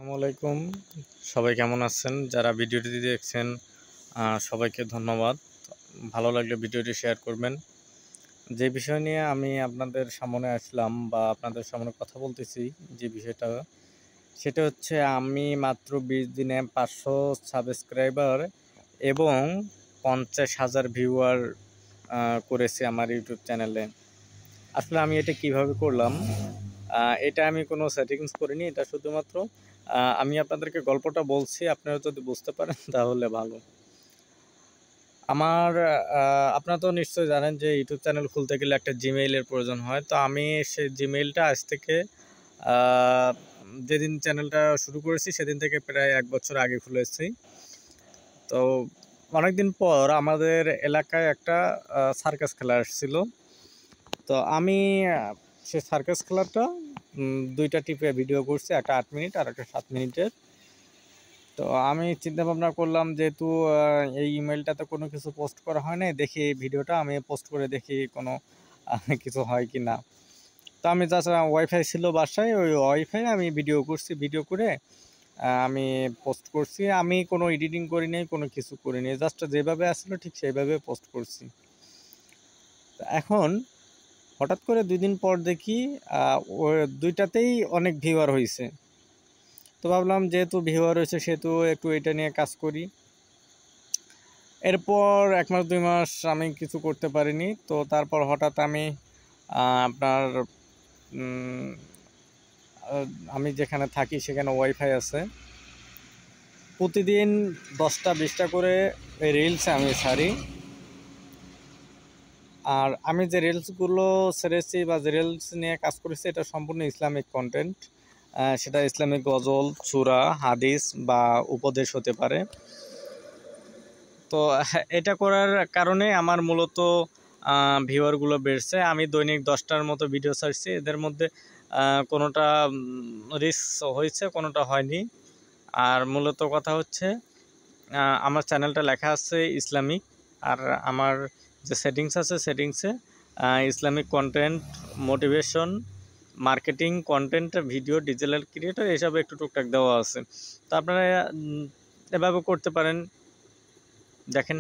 আসসালামু আলাইকুম। সবাই কেমন আছেন? যারা ভিডিওটি দেখছেন সবাইকে ধন্যবাদ। ভালো লাগলে ভিডিওটি শেয়ার করবেন। যে বিষয় নিয়ে আমি আপনাদের সামনে আসলাম বা আপনাদের সামনে কথা বলতেছি, যে বিষয়টা সেটা হচ্ছে আমি মাত্র ২০ দিনে ৫০০ সাবস্ক্রাইবার এবং ৫০,০০০ ভিউয়ার করেছি আমার ইউটিউব চ্যানেলে। আসলে আমি এটা কিভাবে করলাম? এটা আমি কোনো সেটিংস করিনি। এটা শুধুমাত্র আমি আপনাদেরকে গল্পটা বলছি। আপনারা যদি বুঝতে পারেন তাহলে ভালো। আমার আপনারা তো নিশ্চয়ই জানেন যে ইউটিউব চ্যানেল খুলতে গেলে একটা Gmail এর প্রয়োজন হয়। তো আমি সেই Gmailটা আজ থেকে আ যেদিন চ্যানেলটা শুরু করেছি সেদিন থেকে প্রায় ১ বছর আগে খুলেছি। তো অনেকদিন পর আমাদের এলাকায় একটা সার্কাস খেলা আসছিল। তো আমি সেই সার্কাস খেলাটা ২ টা টিপে ভিডিও করছি। একটা ৮ মিনিট আর একটা ৭ মিনিটের। তো আমি চিন্তা ভাবনা করলাম যেহেতু এই ইমেইলটাতে কোনো কিছু পোস্ট করা হয় নাই, দেখি এই ভিডিওটা আমি পোস্ট করে দেখি কোনো কিছু হয় কিনা। তো আমি জাস্ট ওয়াইফাই ছিল বাসায়, ওই ওয়াইফাই আমি ভিডিও করছি। ভিডিও করে আমি পোস্ট করছি। আমি কোনো এডিটিং করি নাই, কোনো কিছু করি নাই। জাস্ট যেভাবে আসছিল ঠিক সেইভাবে পোস্ট করছি। তো এখন হঠাৎ করে ২ দিন পর দেখি আ ও ২ টাতেই অনেক ভিউয়ার হইছে। তো ভাবলাম যেহেতু ভিউয়ার হয়েছে সেহেতু একটু এটা নিয়ে কাজ করি। এরপর ১ মাস ২ মাস আমি কিছু করতে পারিনি। তো তারপর হঠাৎ আমি আপনার উম আ আমি যেখানে থাকি সেখানে ওয়াইফাই আছে। প্রতিদিন ১০টা ২০টা করে রিলস আমি ছাড়ি। আর আমি যে রিলসগুলো ছেড়েছি বা যে রিলস নিয়ে কাজ করেছি এটা সম্পূর্ণ ইসলামিক কনটেন্ট। সেটা ইসলামিক গজল, সূরা, হাদিস বা উপদেশ হতে পারে। তো এটা করার কারণে আমার মূলত ভিউয়ারগুলো বেড়েছে। আমি দৈনিক ১০টার মতো ভিডিও ছাড়ছি। এদের মধ্যে কোনোটা রিচ হয়েছে, কোনোটা হয়নি। আর মূলত কথা হচ্ছে আমার চ্যানেলটা লেখা আছে ইসলামিক। আর আমার যে সেটিংস আছে সেটিংসে Islamic content, motivation, marketing, content, video, digital creator এসব একটু টুকটাক দেওয়া আছে। তো আপনারা এভাবে করতে পারেন। দেখেন